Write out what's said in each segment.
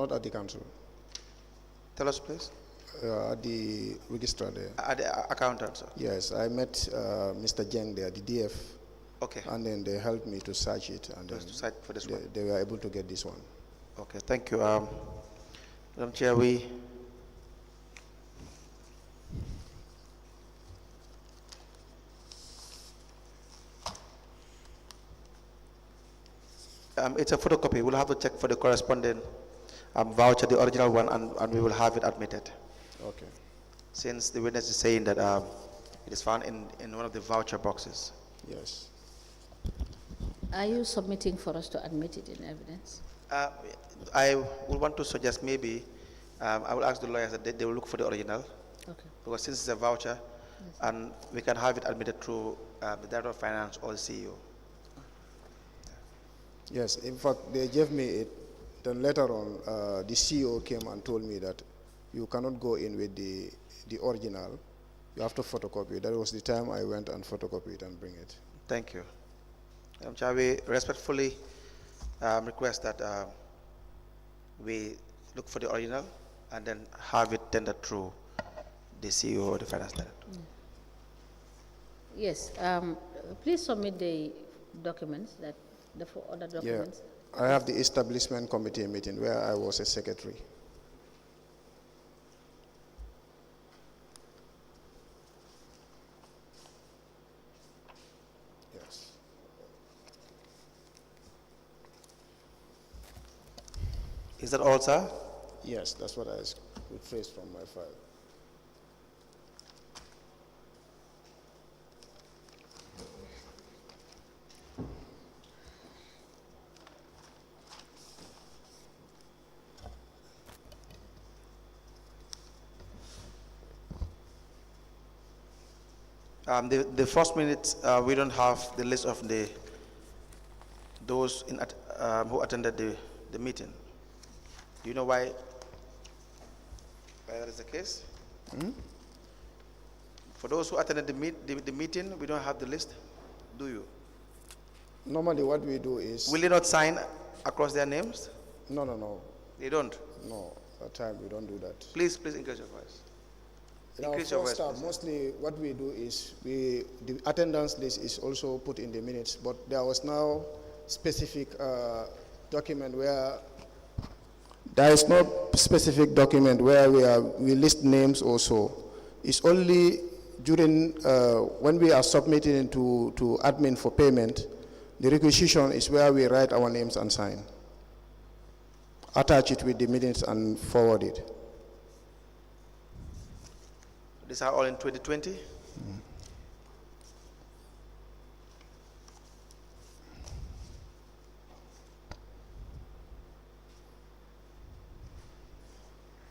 not at the council. Tell us, please. At the registrar there. At the accountant, sir. Yes, I met Mr. Jeng there, the DF. Okay. And then they helped me to search it, and then To search for this one. they were able to get this one. Okay, thank you. Madam Chair, it's a photocopy. We'll have to check for the corresponding voucher, the original one, and we will have it admitted. Okay. Since the witness is saying that it is found in one of the voucher boxes. Yes. Are you submitting for us to admit it in evidence? I would want to suggest maybe I will ask the lawyers that they will look for the original. Okay. Because since it's a voucher, yes, and we can have it admitted through the Director of Finance or the CEO. Yes, in fact, they gave me it. Then later on, the CEO came and told me that you cannot go in with the original. You have to photocopy. That was the time I went and photocopied and bring it. Thank you. Madam Chair, we respectfully request that we look for the original and then have it tendered through the CEO or the Finance Director. Yes. Please submit the documents, the 4 other documents. Yeah, I have the establishment committee meeting where I was a secretary. Yes. Is that all, sir? Yes, that's what I retraced from my file. The first minute, we don't have the list of those who attended the meeting. Do you know why that is the case? Hmm? For those who attended the meeting, we don't have the list, do you? Normally what we do is... Will they not sign across their names? No, no, no. They don't? No, at time we don't do that. Please increase your voice. In our first staff, mostly what we do is the attendance list is also put in the minutes, but there was now specific document where there is no specific document where we list names also. It's only during when we are submitting to admin for payment, the requisition is where we write our names and sign. Attach it with the minutes and forward it. These are all in 2020? Mm.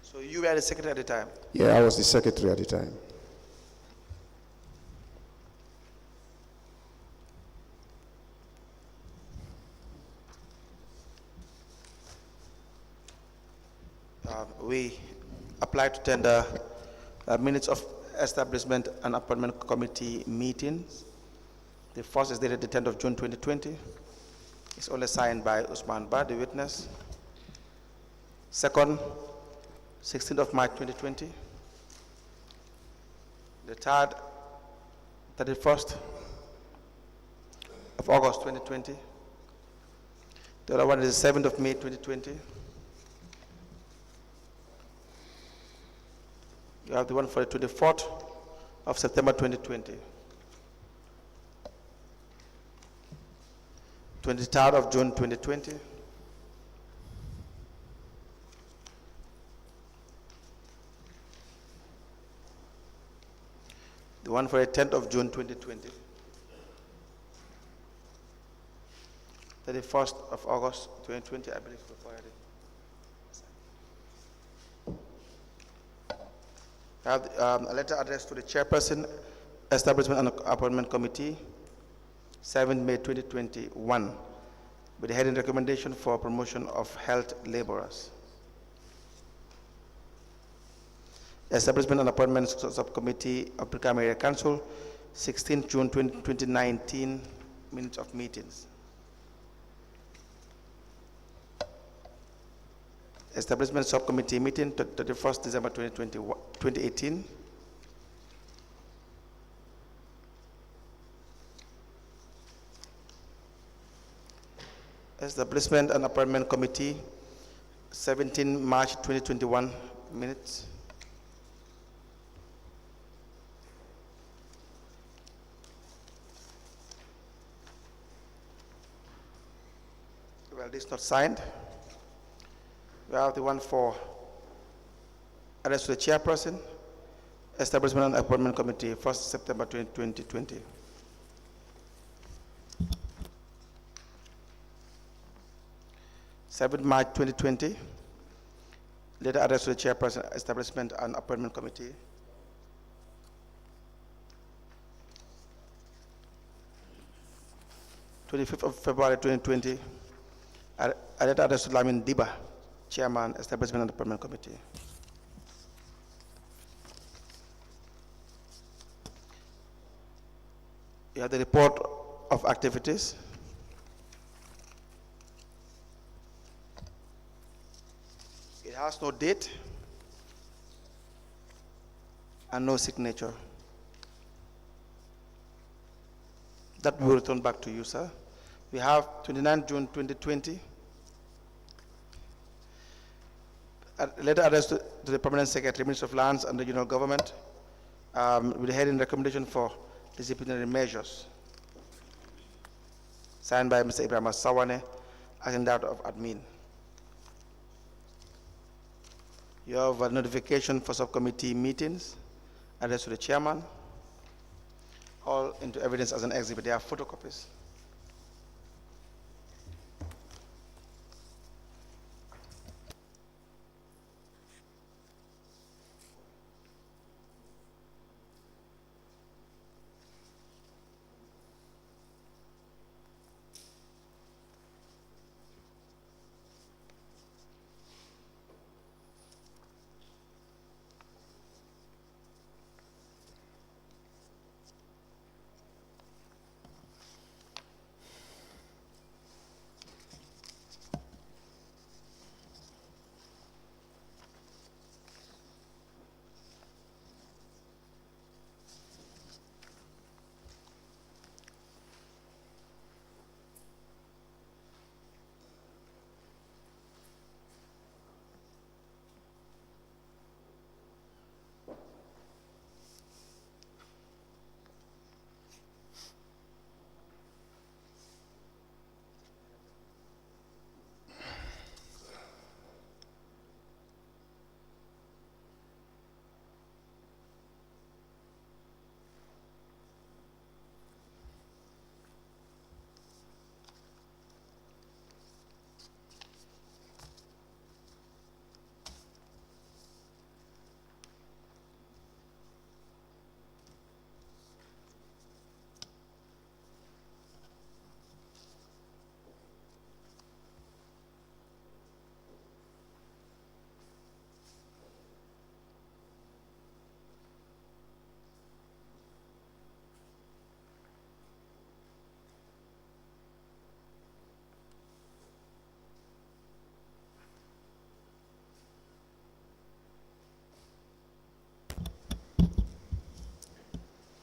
So you were the secretary at the time? Yeah, I was the secretary at the time. We applied to tender minutes of establishment and appointment committee meetings. The first is dated the 10th of June 2020. It's only signed by Ousman, the witness. Second, 16th of March 2020. The third, 31st of August 2020. The other one is the 7th of May 2020. You have the one for the 24th of September 2020. 23rd of June 2020. The one for the 10th of June 2020. 31st of August 2020, I believe. I have a letter addressed to the chairperson, Establishment and Appointment Committee, 7 May 2021, with the heading recommendation for promotion of health laborers. Establishment and Appointment Subcommittee of Brikama Area Council, 16 June 2019, minutes of meetings. Establishment Subcommittee meeting, 31st December 2018. Establishment and Appointment Committee, 17 March 2021 minutes. Well, this is not signed. We have the one for address to the chairperson, Establishment and Appointment Committee, 1st September 2020. 7th March 2020, letter address to the chairperson, Establishment and Appointment Committee. of February 2020, a letter addressed to Lamin Diba, Chairman, Establishment and Appointment Committee. You have the report of activities. It has no date and no signature. That will return back to you, sir. We have 29 June 2020, a letter addressed to the Permanent Secretary, Minister of Lands and Regional Government, with the heading recommendation for disciplinary measures, signed by Mr. Ibrahim Sawane, as in that of admin. You have a notification for subcommittee meetings, addressed to the chairman, all into evidence as an exhibit. They are photocopies.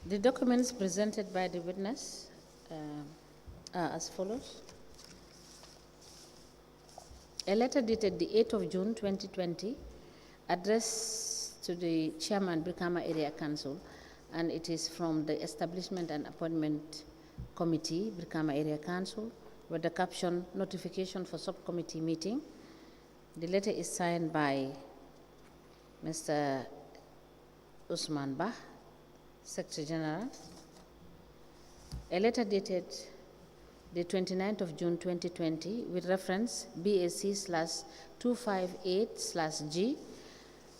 The documents presented by the witness are as follows. A letter dated the 8th of June 2020, addressed to the Chairman, Brikama Area Council, and it is from the Establishment and Appointment Committee, Brikama Area Council, with the caption, Notification for Subcommittee Meeting. The letter is signed by Mr. Ousman, Secretary General. A letter dated the 29th of June 2020 with reference BAC/258/G.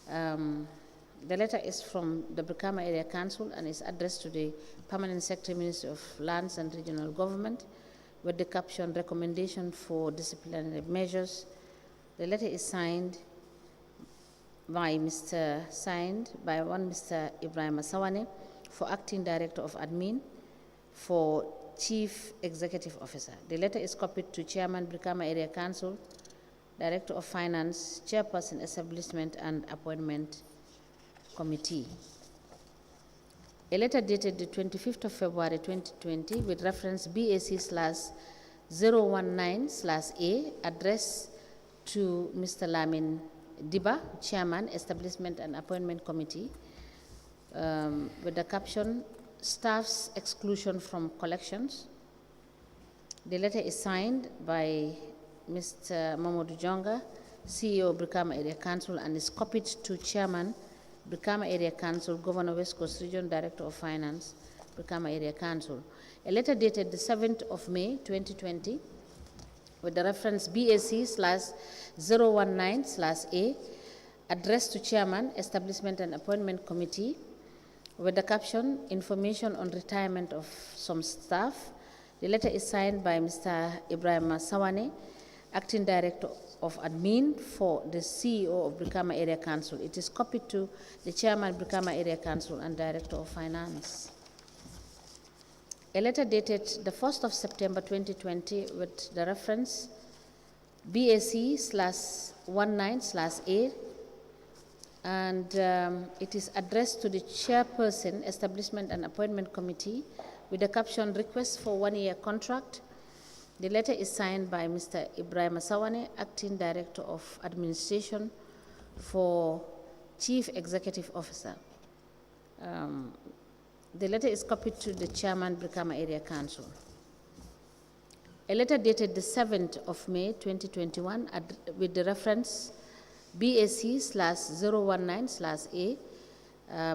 The letter is from the Brikama Area Council and is addressed to the Permanent Secretary, Minister of Lands and Regional Government, with the caption, Recommendation for Disciplinary Measures. The letter is signed by Mr. Ibrahim Sawane for Acting Director of Admin, for Chief Executive Officer. The letter is copied to Chairman, Brikama Area Council, Director of Finance, Chairperson, Establishment and Appointment Committee. A letter dated the 25th of February 2020 with reference BAC/019/A addressed to Mr. Lamin Diba, Chairman, Establishment and Appointment Committee, with the caption, Staff's Exclusion from Collections. The letter is signed by Mr. Mamadou Jonga, CEO of Brikama Area Council, and is copied to Chairman, Brikama Area Council, Governor West Coast Region, Director of Finance, Brikama Area Council. A letter dated the 7th of May 2020 with the reference BAC/019/A addressed to Chairman, Establishment and Appointment Committee with the caption, Information on Retirement of Some Staff. The letter is signed by Mr. Ibrahim Sawane, Acting Director of Admin for the CEO of Brikama Area Council. It is copied to the Chairman, Brikama Area Council and Director of Finance. A letter dated the 1st of September 2020 with the reference BAC/19/A, and it is addressed to the Chairperson, Establishment and Appointment Committee with the caption, Request for 1-year contract. The letter is signed by Mr. Ibrahim Sawane, Acting Director of Administration for Chief Executive Officer. The letter is copied to the Chairman, Brikama Area Council. A letter dated the 7th of May 2021 with the reference BAC/019/A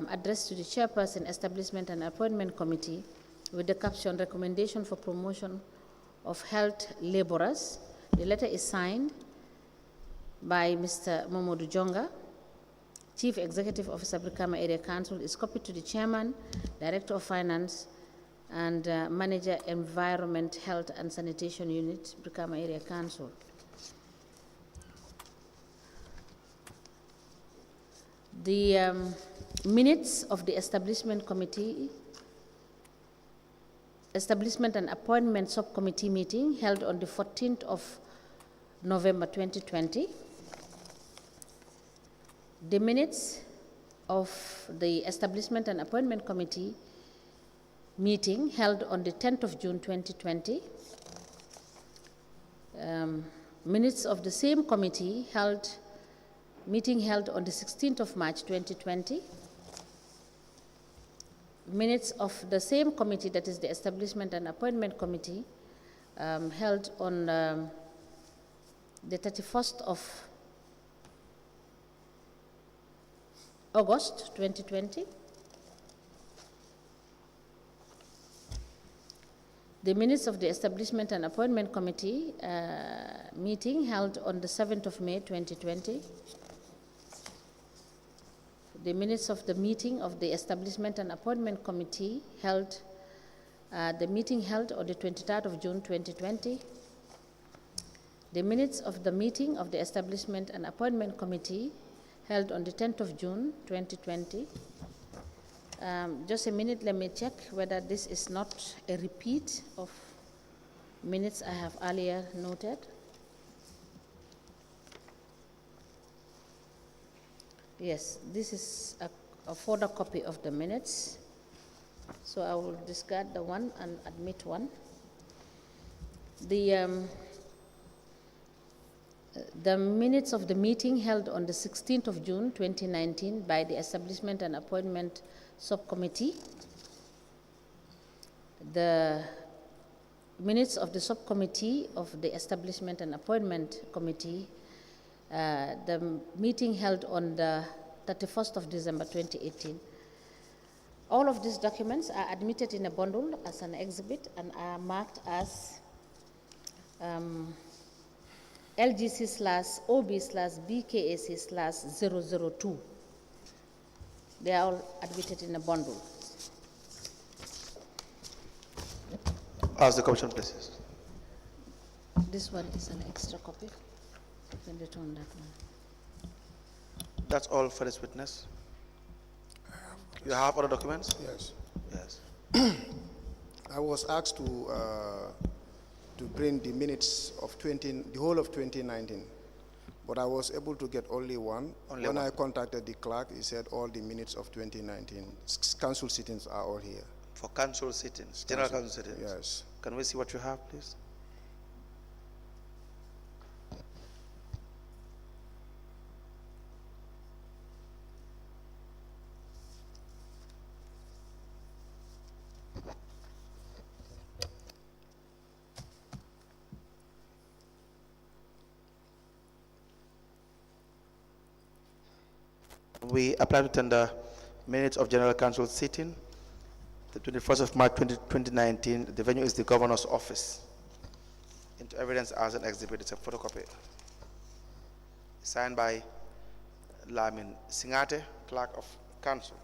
addressed to the Chairperson, Establishment and Appointment Committee with the caption, Recommendation for Promotion of Health Laborers. The letter is signed by Mr. Mamadou Jonga, Chief Executive Officer, Brikama Area Council, is copied to the Chairman, Director of Finance, and Manager, Environment, Health and Sanitation Unit, Brikama Area Council. The minutes of the Establishment Committee, Establishment and Appointment Subcommittee meeting held on the 14th of November 2020. The minutes of the Establishment and Appointment Committee meeting held on the 10th of June 2020. Minutes of the same committee meeting held on the 16th of March 2020. Minutes of the same committee, that is the Establishment and Appointment Committee, held on the 31st of August 2020. The minutes of the Establishment and Appointment Committee meeting held on the 7th of May 2020. The minutes of the meeting of the Establishment and Appointment Committee held, the meeting held on the 23rd of June 2020. The minutes of the meeting of the Establishment and Appointment Committee held on the 10th of June 2020. Just a minute, let me check whether this is not a repeat of minutes I have earlier noted. Yes, this is a photocopy of the minutes. So I will discard the one and admit one. The minutes of the meeting held on the 16th of June 2019 by the Establishment and Appointment Subcommittee. The minutes of the subcommittee of the Establishment and Appointment Committee, the meeting held on the 31st of December 2018. All of these documents are admitted in a bundle as an exhibit and are marked as LGC/OB/BKAC/002. They are all admitted in a bundle. Ask the Commission, please. This one is an extra copy. You can return that one. That's all for this witness. You have other documents? Yes. Yes. I was asked to bring the minutes of the whole of 2019. But I was able to get only one. Only when one. I contacted the clerk, he said all the minutes of 2019 council sittings are all here. For council sittings, general council sittings? Yes. Can we see what you have, please? We apply to tender minutes of General Council sitting, the 21st of March 2019. The venue is the Governor's Office. Into evidence as an exhibit, it's a photocopy. Signed by Lamin Singate, Clerk of Council.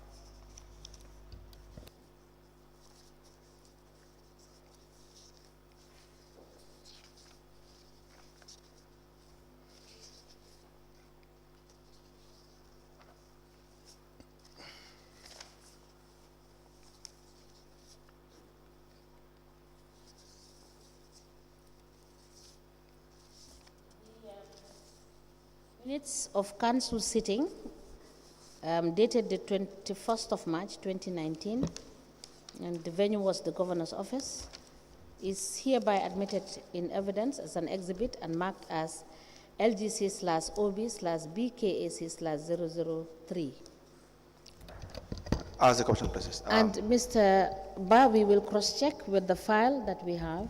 Minutes of council sitting dated the 21st of March 2019, and the venue was the Governor's Office, is hereby admitted in evidence as an exhibit and marked as LGC/OB/BKAC/003. Ask the question, please. And Mr. Ba, we will cross-check with the file that we have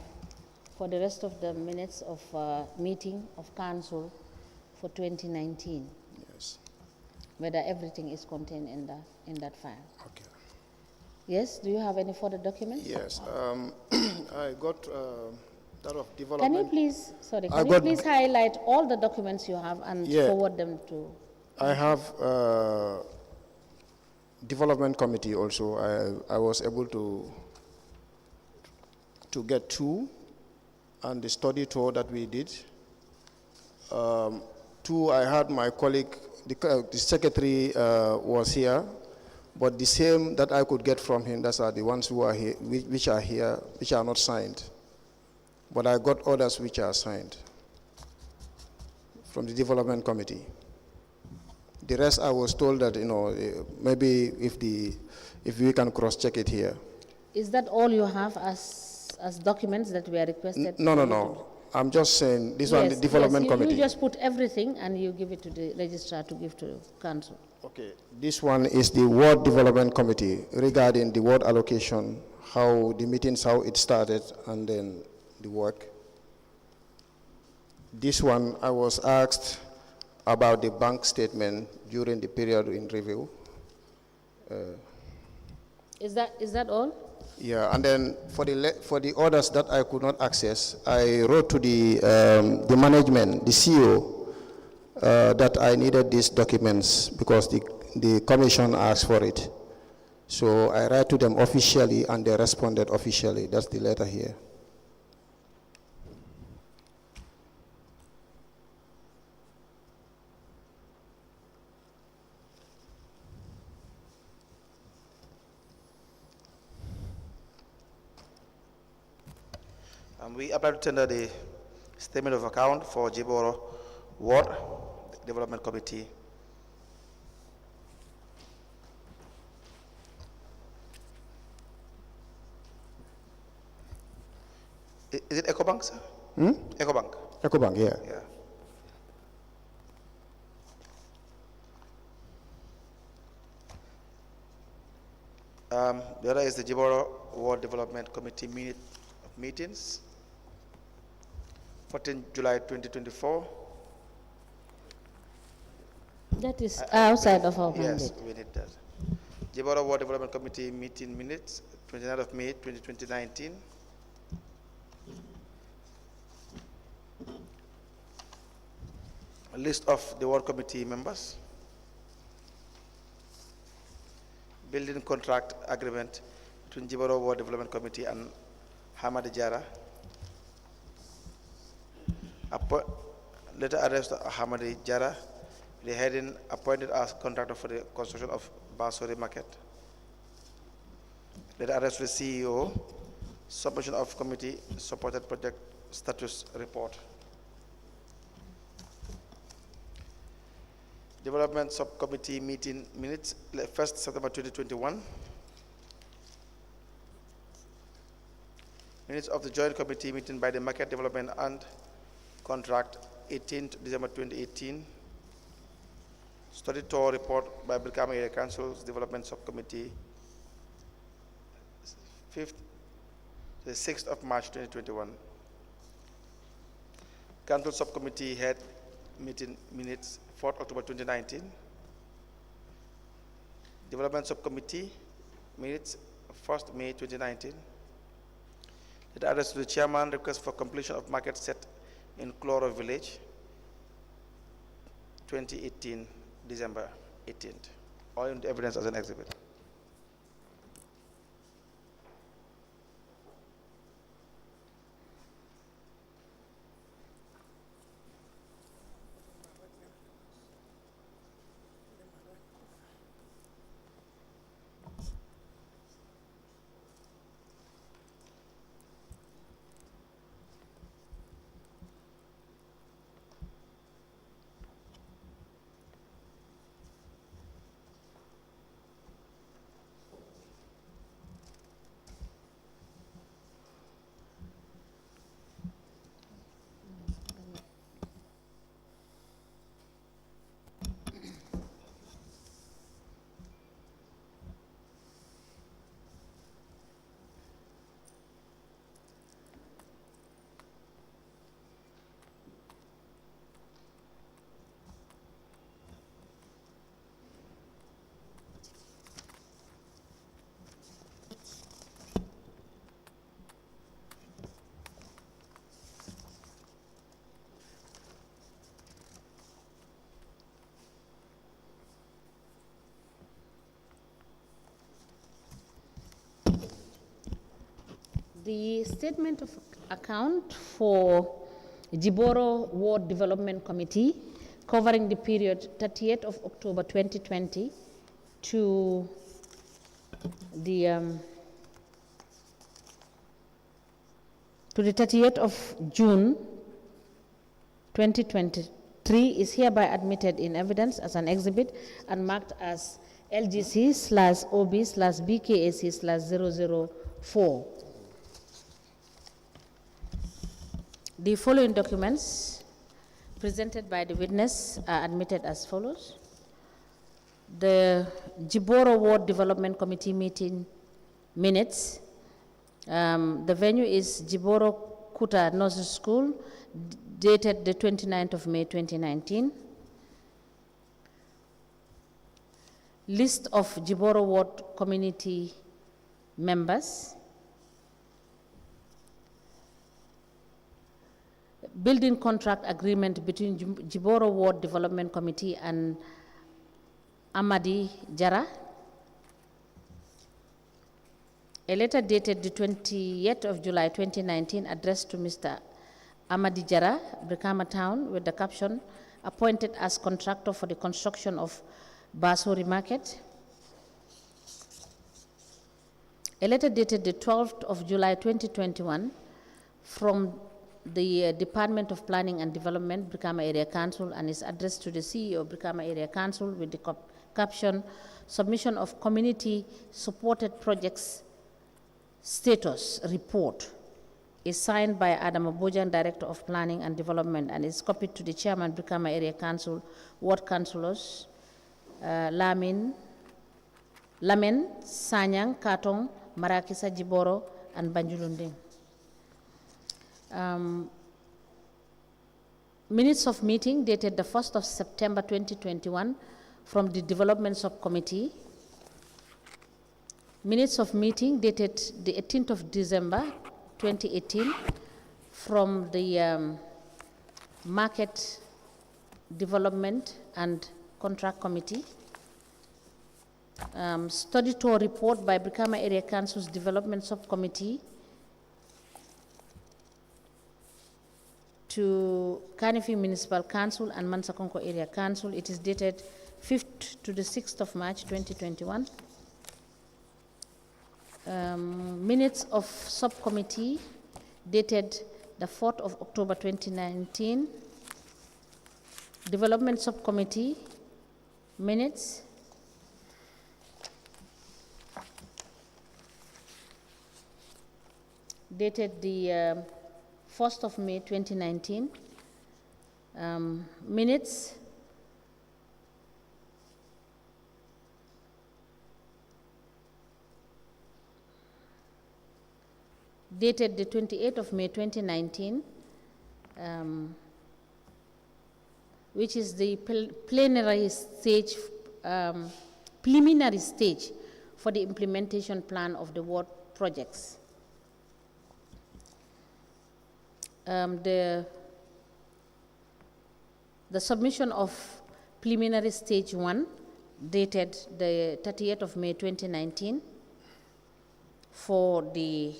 for the rest of the minutes of meeting of council for 2019. Yes. Whether everything is contained in that file. Okay. Yes, do you have any further documents? Yes. I got that of Can development. you please, please highlight all the documents you have and forward them to? I have development committee also. I was able to get 2, and the study tour that we did. 2, I had my colleague, the secretary was here, but the same that I could get from him, those are the ones who are here, which are here, which are not signed. But I got others which are signed from the development committee. The rest I was told that, maybe if we can cross-check it here. Is that all you have as documents that we are requested? No. I'm just saying, this one, the development committee. You just put everything and you give it to the registrar to give to council. Okay, this one is the ward development committee regarding the ward allocation, how the meetings, how it started, and then the work. This one, I was asked about the bank statement during the period in review. Is that all? Yeah, and then for the orders that I could not access, I wrote to the management, the CEO, that I needed these documents because the commission asked for it. So I write to them officially, and they responded officially. That's the letter here. We apply to tender the statement of account for Jawla Ward Development Committee. Is it EcoBank, sir? EcoBank. EcoBank, yeah. The other is the Jawla Ward Development Committee meetings. 14 July 2024. That is outside of our mandate. Yes, we need that. Jawla Ward Development Committee meeting minutes, 29th of May 2019. A list of the ward committee members. Building contract agreement between Jawla Ward Development Committee and Hamad Jara. Letter addressed to Hamad Jara, the heading appointed as contractor for the construction of Basori Market. Letter addressed to the CEO, submission of committee supported project status report. Development Subcommittee meeting minutes, 1st September 2021. Minutes of the Joint Committee meeting by the Market Development and Contract, 18th December 2018. Study tour report by Brikama Area Council's Development Subcommittee, 5th to the 6th of March 2021. Council Subcommittee head meeting minutes, 4th October 2019. Development Subcommittee minutes, 1st May 2019. The address to the chairman, request for completion of market set in Cloro Village, 2018, December 18th. All in the evidence as an exhibit. The statement of account for Jiboro Ward Development Committee covering the period 30th of October 2020 to the 30th of June 2023 is hereby admitted in evidence as an exhibit and marked as LGC/OB/BKAC/004. The following documents presented by the witness are admitted as follows. The Jiboro Ward Development Committee meeting minutes. The venue is Jiboro Kuta Nursery School, dated the 29th of May 2019. List of Jiboro Ward community members. Building contract agreement between Jiboro Ward Development Committee and Amadi Jara. A letter dated the 20th of July 2019 addressed to Mr. Amadi Jara, Brikama Town, with the caption, appointed as contractor for the construction of Basori Market. A letter dated the 12th of July 2021 from the Department of Planning and Development, Brikama Area Council, and is addressed to the CEO of Brikama Area Council with the caption, submission of community supported projects status report, is signed by Adam Abojan, Director of Planning and Development, and is copied to the Chairman, Brikama Area Council, Ward Councillors, Lamin, Sanyang, Katong, Marakisa, Jiboro, and Banjulunding. Minutes of meeting dated the 1st of September 2021 from the Development Subcommittee. Minutes of meeting dated the 18th of December 2018 from the Market Development and Contract Committee. Study tour report by Brikama Area Council's Development Subcommittee to Kanifi Municipal Council and Mansakonko Area Council. It is dated 5th to the 6th of March 2021. Minutes of subcommittee dated the 4th of October 2019. Development Subcommittee Minutes. Dated the 1st of May 2019. Minutes. Dated the 28th of May 2019, which is the preliminary stage for the implementation plan of the ward projects. The submission of preliminary stage 1 dated the 30th of May 2019 for the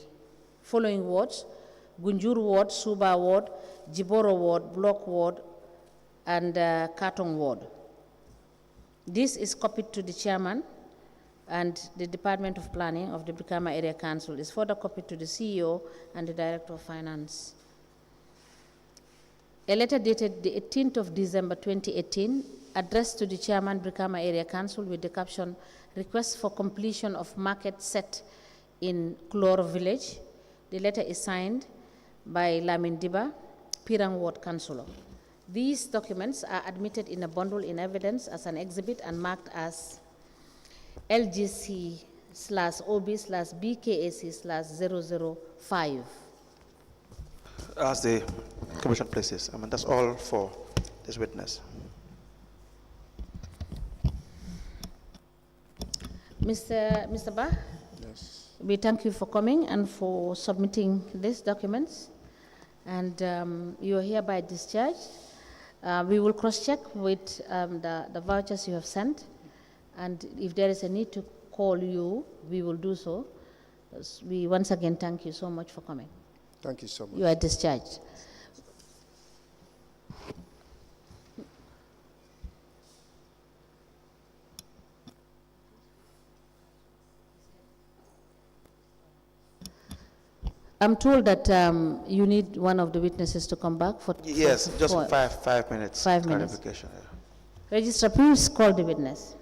following wards: Gunjur Ward, Suba Ward, Jiboro Ward, Block Ward, and Katong Ward. This is copied to the chairman, and the Department of Planning of the Brikama Area Council is further copied to the CEO and the Director of Finance. A letter dated the 18th of December 2018, addressed to the chairman, Brikama Area Council, with the caption, "Request for completion of market set in Kloro Village." The letter is signed by Lamin Diba, Pirang Ward Councillor. These documents are admitted in a bundle in evidence as an exhibit and marked as LGC/OB/BKAC/005. As the Commission places, that's all for this witness. Mr. Ba? Yes. We thank you for coming and for submitting these documents. And you are hereby discharged. We will cross-check with the vouchers you have sent. And if there is a need to call you, we will do so. We once again thank you so much for coming. Thank you so much. You are discharged. I'm told that you need one of the witnesses to come back for... Yes, just 5 minutes. 5 minutes. Clarification. Yeah. Registrar, please call the witness.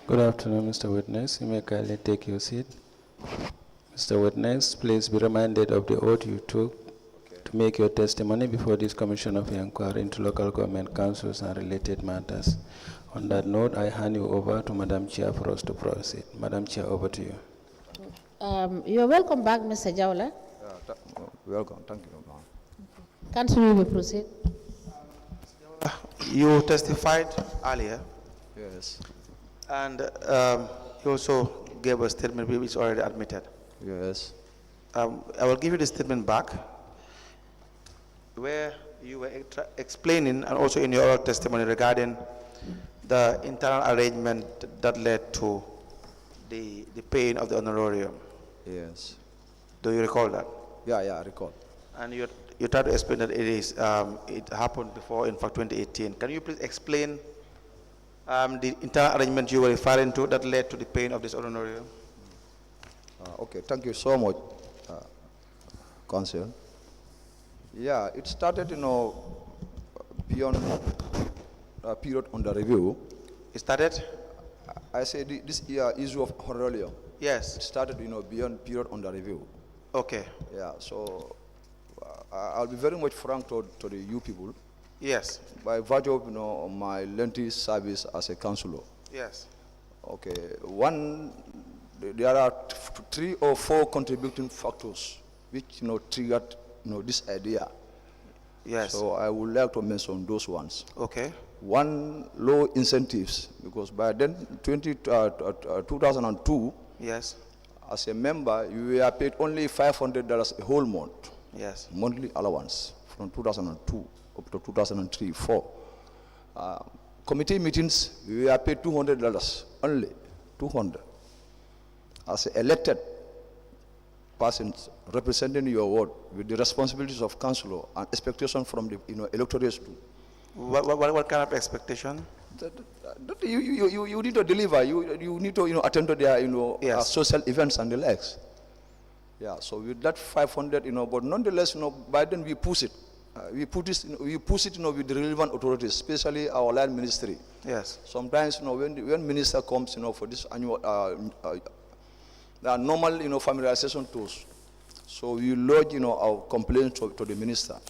Good afternoon, Mr. Witness. You may kindly take your seat. Mr. Witness, please be reminded of the oath you took to make your testimony before this Commission of Inquiry into Local Government Councils and related matters. On that note, I hand you over to Madam Chair for us to proceed. Madam Chair, over to you. You're welcome back, Mr. Jawla. Welcome, thank you. Council, you may proceed. You testified earlier, Yes, and you also gave a statement which is already admitted. yes. I will give you the statement back, where you were explaining, and also in your oral testimony, regarding the internal arrangement that led to the paying of the honorarium. Yes. Do you recall that? Yeah, I recall. And you tried to explain that it happened before, in fact, 2018. Can you please explain the internal arrangement you were referring to that led to the paying of this honorarium? Okay, thank you so much, Council. Yeah, it started, beyond period under review. It started? I say this issue of honorarium. Yes. It started, beyond period under review. Okay. Yeah, so I'll be very much frank to the you people. Yes. By virtue of my lengthy service as a councillor. Yes. Okay, there are 3 or 4 contributing factors which triggered this idea. Yes. So I would like to mention those ones. Okay. One, low incentives, because by then 2002, Yes. as a member you were paid only $500 a whole month. Yes. Monthly allowance from 2002 up to 2003-4. Committee meetings, we are paid $200 only, 200. As elected persons representing your ward with the responsibilities of councillor and expectation from the electorates too. What kind of expectation? You need to deliver. You need to attend to their Yes. social events and the likes. Yeah. So with that 500, but nonetheless, by then we push it. We push it with the relevant authorities, especially our land ministry. Yes. Sometimes, when minister comes, for this annual, normal, familiarization tools. So we lodge, our complaints to the minister.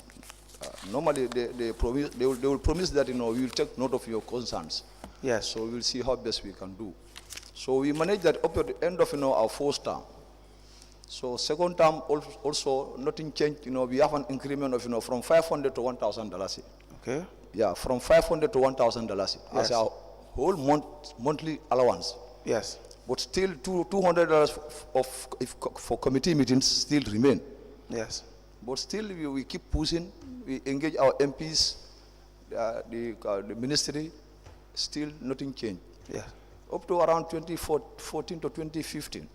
Normally, they will promise that, we will take note of your concerns. Yes. So we'll see how best we can do. So we manage that up to the end of, our first term. So second term also nothing changed. We have an increment of, from $500 to $1,000. Okay. Yeah, from $500 to $1,000 Yes. as our whole monthly allowance. Yes. But still $200 for committee meetings still remain. Yes. But still we keep pushing. We engage our MPs, the ministry. Still nothing changed. Yeah. Up to around 2014 to 2015,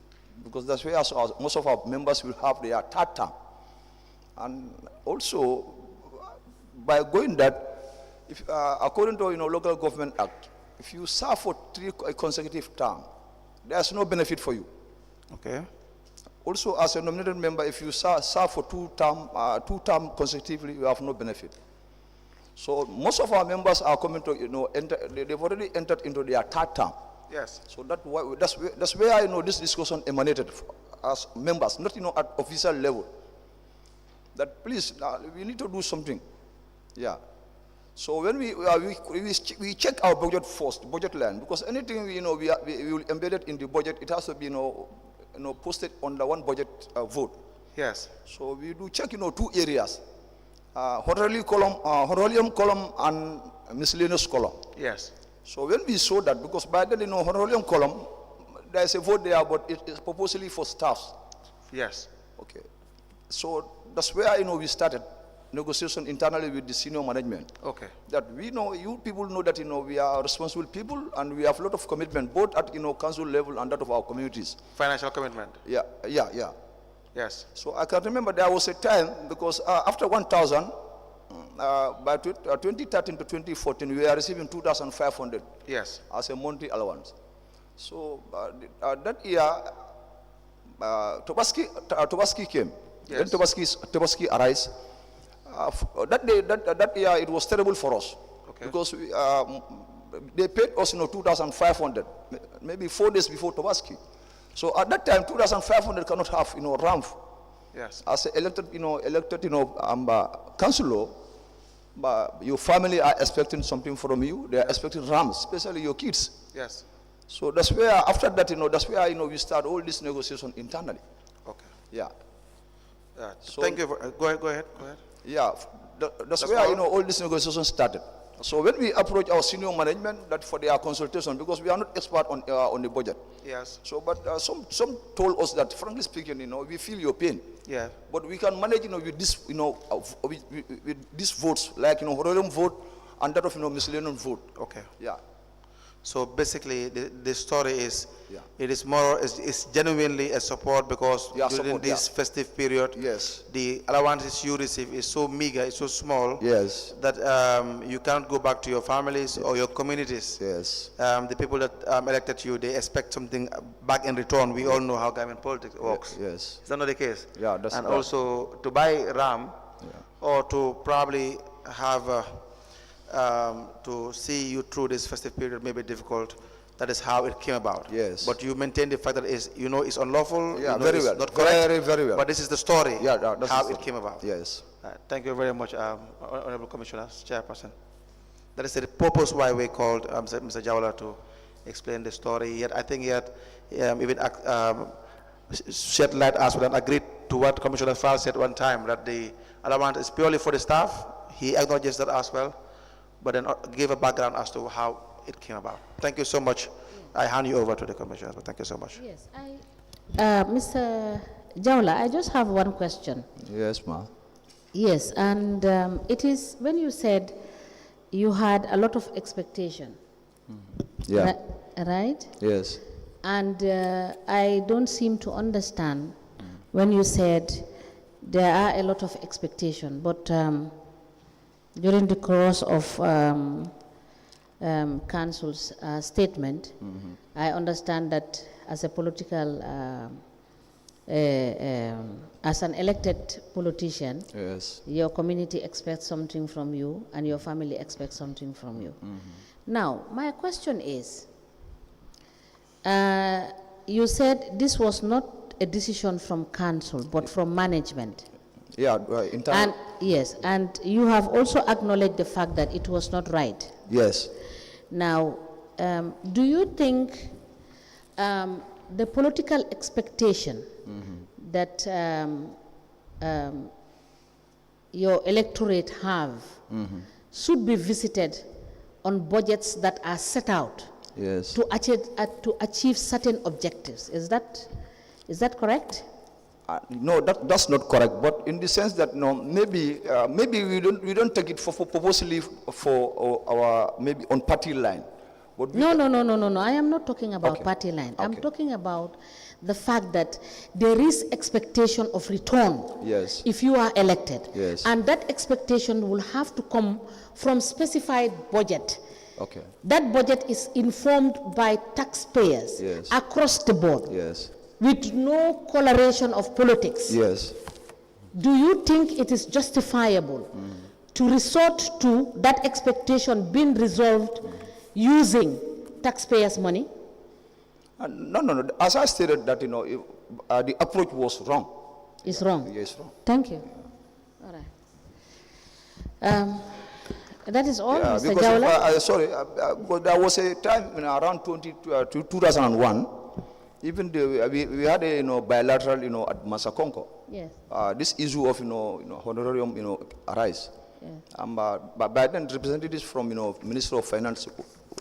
because that's where most of our members will have their third term. And also, by going that, if, according to Local Government Act, if you serve for 3 consecutive terms, there's no benefit for you. Okay. Also, as a nominated member, if you serve for 2 terms consecutively, you have no benefit. So most of our members are coming to, they've already entered into their third term. Yes. So that's where this discussion emanated as members, not at official level. That please, we need to do something. Yeah. So when we check our budget first, budget line, because anything we will embed it in the budget, it has to be posted on the one budget vote. Yes. So we do check 2 areas, horarium column and miscellaneous column. Yes. So when we saw that, because by then horarium column, there is a vote there, but it is purposely for staffs. Yes. Okay. So that's where we started negotiation internally with the senior management. Okay. That we know, you people know that we are responsible people and we have a lot of commitment both at council level and that of our communities. Financial commitment. Yeah. Yes. So I can remember there was a time because after 1,000, by 2013 to 2014, we are receiving 2,500 Yes. as a monthly allowance. So that year, Tobaski came. Yes. Then Tobaski arise. That year, it was terrible for us. Okay. Because they paid us 2,500, maybe 4 days before Tobaski. So at that time, 2,500 cannot have ramp. Yes. As an elected councillor, but your family are expecting something from you. They are expecting ramps, especially your kids. Yes. So that's where after that, that's where we start all this negotiation internally. Okay. Yeah. So Thank you. Go ahead. yeah, that's where all this negotiation started. So when we approach our senior management, that for their consultation, because we are not expert on the budget. Yes. So, but some told us that, frankly speaking, we feel your pain. Yeah. But we can manage, with this, with these votes, like horarium vote and that of miscellaneous vote. Okay. Yeah. So basically, the story is, Yeah. it is more, it's genuinely a support because Yeah, during support, this festive period, Yes. the allowances you receive is so meager, it's so small, Yes. that you can't go back to your families or your communities. Yes. The people that elected you, they expect something back in return. We all know how government politics works. Yes. Is that not the case? Yeah, that's and right. also to buy RAM or to probably have to see you through this festive period may be difficult. That is how it came about. Yes. But you maintain the fact that it's unlawful. Yeah, very it's well. Not correct. Very well. But this is the story. Yeah, that's how the it story. came about. Yes. Thank you very much, Honorable Commissioner, Chairperson. That is the purpose why we called Mr. Jawla to explain the story. Yet I think even shed light as well and agreed to what Commissioner Fall said one time, that the allowance is purely for the staff. He acknowledges that as well, but then gave a background as to how it came about. Thank you so much. I hand you over to the Commissioner. Thank you so much. Yes, Mr. Jawla, I just have one question. Yes, ma'am. Yes, and it is when you said you had a lot of expectation. Yeah. Right? Yes. And I don't seem to understand when you said there are a lot of expectation, but during the course of Council's statement, I understand that as a political, as an elected politician, Yes. your community expects something from you and your family expects something from you. Now, my question is, you said this was not a decision from council, but from management. Yeah, And yes, and you have also acknowledged the fact that it was not right. yes. Now, do you think the political expectation that your electorate have should be visited on budgets that are set out Yes. to achieve certain objectives? Is that correct? No, that's not correct. But in the sense that maybe we don't take it for purposely for our maybe on party line. But No. I am not talking about Okay. party line. I'm Okay. talking about the fact that there is expectation of return Yes. if you are elected. Yes. And that expectation will have to come from specified budget. Okay. That budget is informed by taxpayers Yes. across the board Yes. with no coloration of politics. Yes. Do you think it is justifiable to resort to that expectation being resolved using taxpayers' money? No. As I stated that the approach was wrong. It's wrong. Yes, wrong. Thank you. All right. That is all, Yeah, Mr. because Jawla. because there was a time around 2001. Even we had a bilateral at Masakonko. Yes. This issue of honorarium arise. Yeah. But by then representatives from Minister of Finance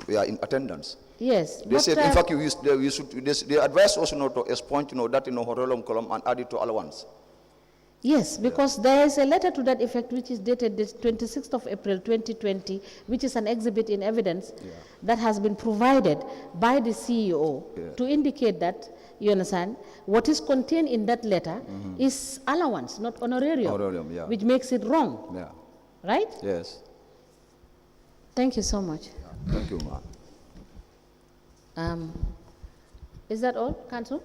were in attendance. Yes. They said in fact they advised us to expunge that honorarium column and add it to allowance. Yes, because there is a letter to that effect which is dated this 26th of April 2020, which is an exhibit in evidence that has been provided by the CEO to indicate that, you understand, what is contained in that letter is allowance, not honorarium, Honorarium, yeah. which makes it wrong, Yeah. right? Yes. Thank you so much. Thank you, ma'am. Is that all, Council?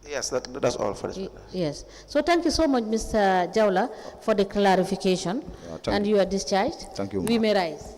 Yes, that's all for this. Yes. So thank you so much, Mr. Jawla, for the clarification. thank And you are discharged. Thank you, We ma'am. may rise.